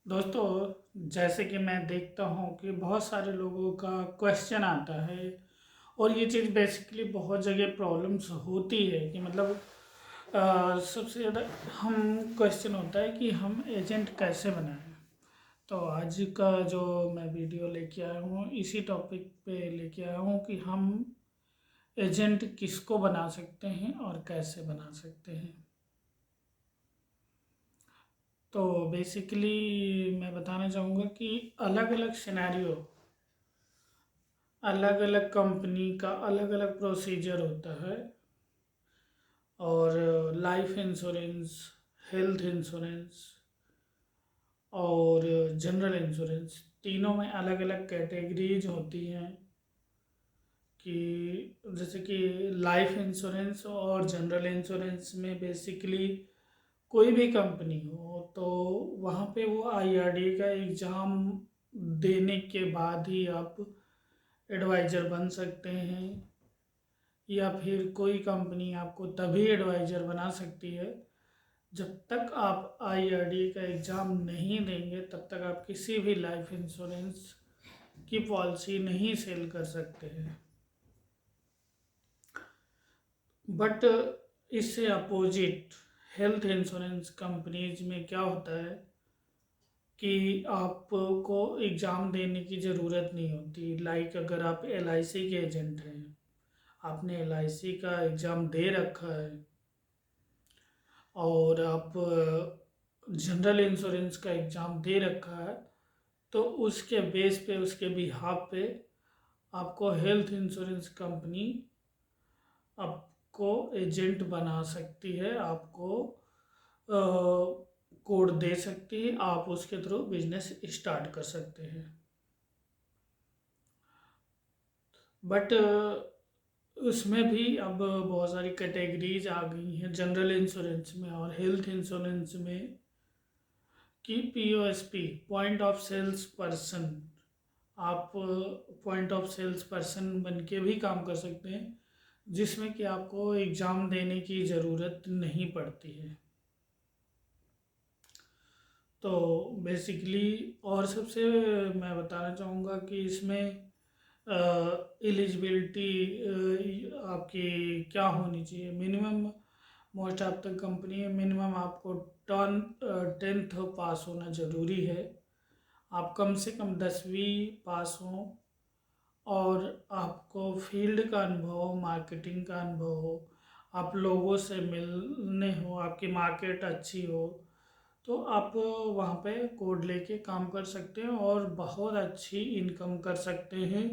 दोस्तों, जैसे कि मैं देखता हूँ कि बहुत सारे लोगों का क्वेश्चन आता है और ये चीज़ बेसिकली बहुत जगह प्रॉब्लम्स होती है कि मतलब सबसे ज़्यादा हम क्वेश्चन होता है कि हम एजेंट कैसे बनाएं। तो आज का जो मैं वीडियो लेके आया हूँ इसी टॉपिक पे लेके आया हूँ कि हम एजेंट किसको बना सकते हैं और कैसे बना सकते हैं। तो बेसिकली मैं बताना चाहूँगा कि अलग अलग सिनेरियो, अलग अलग कंपनी का अलग अलग प्रोसीजर होता है। और लाइफ इंश्योरेंस, हेल्थ इंश्योरेंस और जनरल इंश्योरेंस, तीनों में अलग अलग कैटेगरीज होती हैं। कि जैसे कि लाइफ इंश्योरेंस और जनरल इंश्योरेंस में बेसिकली कोई भी कंपनी हो तो वहाँ पे वो आईआरडी का एग्ज़ाम देने के बाद ही आप एडवाइज़र बन सकते हैं। या फिर कोई कंपनी आपको तभी एडवाइज़र बना सकती है जब तक आप आईआरडी का एग्ज़ाम नहीं देंगे, तब तक आप किसी भी लाइफ इंश्योरेंस की पॉलिसी नहीं सेल कर सकते हैं। बट इससे अपोजिट हेल्थ इंश्योरेंस कंपनीज में क्या होता है कि आपको एग्ज़ाम देने की ज़रूरत नहीं होती। लाइक अगर आप एलआईसी के एजेंट हैं, आपने एलआईसी का एग्ज़ाम दे रखा है और आप जनरल इंश्योरेंस का एग्ज़ाम दे रखा है, तो उसके बेस पे, उसके बिहाफ पे आपको हेल्थ इंश्योरेंस कंपनी आपको एजेंट बना सकती है, आपको कोड दे सकती है, आप उसके थ्रू बिजनेस स्टार्ट कर सकते हैं। बट उसमें भी अब बहुत सारी कैटेगरीज आ गई हैं जनरल इंश्योरेंस में और हेल्थ इंश्योरेंस में कि POSP, point of sales person, आप पॉइंट ऑफ सेल्स पर्सन बन के भी काम कर सकते हैं, जिसमें कि आपको एग्ज़ाम देने की ज़रूरत नहीं पड़ती है। तो बेसिकली और सबसे मैं बताना चाहूँगा कि इसमें एलिजिबिलिटी आपकी क्या होनी चाहिए। Minimum, most of the company में मिनिमम आपको 10th पास होना ज़रूरी है। आप कम से कम 10वीं पास हों और आपको फील्ड का अनुभव हो, मार्केटिंग का अनुभव हो, आप लोगों से मिलने हो, आपकी मार्केट अच्छी हो, तो आप वहाँ पे कोड लेके काम कर सकते हैं और बहुत अच्छी इनकम कर सकते हैं।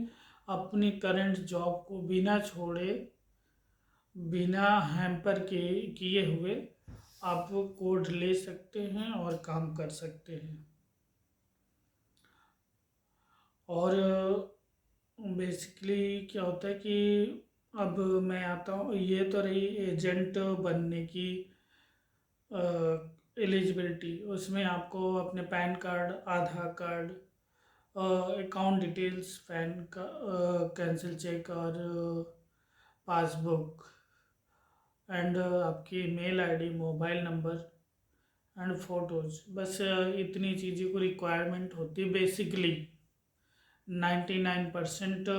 अपनी करंट जॉब को बिना छोड़े, बिना हैम्पर के किए हुए आप कोड ले सकते हैं और काम कर सकते हैं। और बेसिकली क्या होता है कि अब मैं आता हूँ, ये तो रही एजेंट बनने की एलिजिबिलिटी। उसमें आपको अपने PAN card, Aadhaar card, account details, PAN का कैंसिल चेक और पासबुक एंड आपकी mail ID, mobile number and photos, बस इतनी चीज़ों को रिक्वायरमेंट होती है बेसिकली। 99%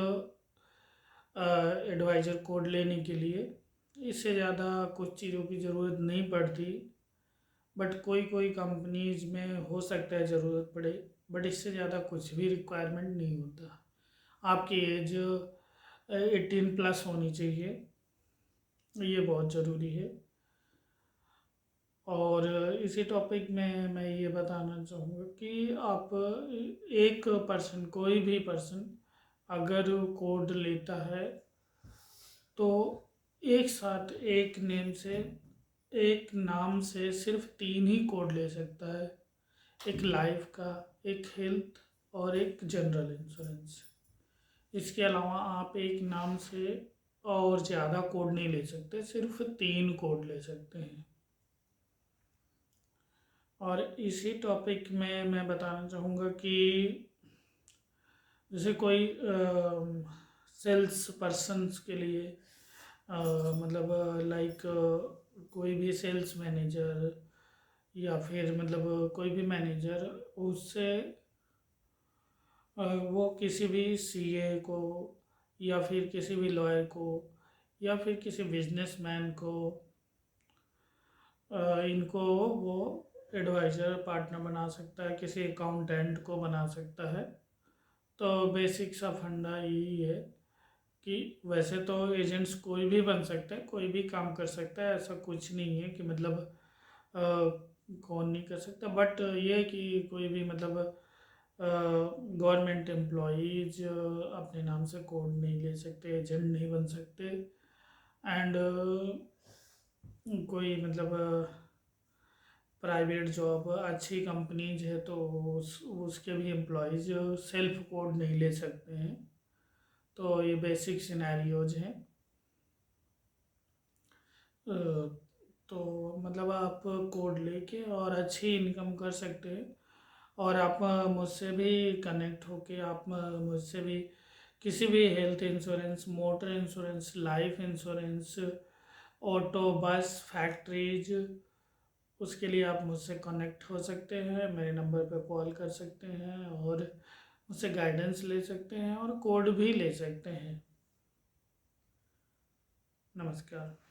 एडवाइज़र कोड लेने के लिए इससे ज़्यादा कुछ चीज़ों की ज़रूरत नहीं पड़ती। बट कोई कोई कंपनीज में हो सकता है ज़रूरत पड़े, बट इससे ज़्यादा कुछ भी रिक्वायरमेंट नहीं होता। आपकी एज 18+ होनी चाहिए, ये बहुत ज़रूरी है। और इसी टॉपिक में मैं ये बताना चाहूँगा कि आप एक पर्सन, कोई भी पर्सन अगर कोड लेता है तो एक साथ एक नेम से, एक नाम से सिर्फ 3 ही कोड ले सकता है। एक लाइफ का, एक हेल्थ और एक जनरल इंश्योरेंस। इसके अलावा आप एक नाम से और ज़्यादा कोड नहीं ले सकते, सिर्फ 3 कोड ले सकते हैं। और इसी टॉपिक में मैं बताना चाहूँगा कि जैसे कोई सेल्स पर्सन्स के लिए मतलब लाइक कोई भी सेल्स मैनेजर या फिर मतलब कोई भी मैनेजर उससे वो किसी भी सीए को या फिर किसी भी लॉयर को या फिर किसी बिजनेसमैन को इनको वो एडवाइज़र पार्टनर बना सकता है, किसी अकाउंटेंट को बना सकता है। तो बेसिक सा फंडा यही है कि वैसे तो एजेंट्स कोई भी बन सकता है, कोई भी काम कर सकता है, ऐसा कुछ नहीं है कि मतलब कौन नहीं कर सकता। बट ये है कि कोई भी मतलब गवर्नमेंट एम्प्लॉयज़ अपने नाम से कोड नहीं ले सकते, एजेंट नहीं बन सकते। एंड कोई मतलब प्राइवेट जॉब अच्छी कंपनीज है तो उसके भी एम्प्लॉयज़ सेल्फ कोड नहीं ले सकते हैं। तो ये बेसिक सिनेरियोज हैं। अ, तो मतलब आप कोड लेके और अच्छी इनकम कर सकते हैं। और आप मुझसे भी कनेक्ट होके आप मुझसे भी किसी भी health insurance, motor insurance, life insurance, auto, बस, फैक्ट्रीज, उसके लिए आप मुझसे कनेक्ट हो सकते हैं, मेरे नंबर पे कॉल कर सकते हैं और मुझसे गाइडेंस ले सकते हैं और कोड भी ले सकते हैं। नमस्कार।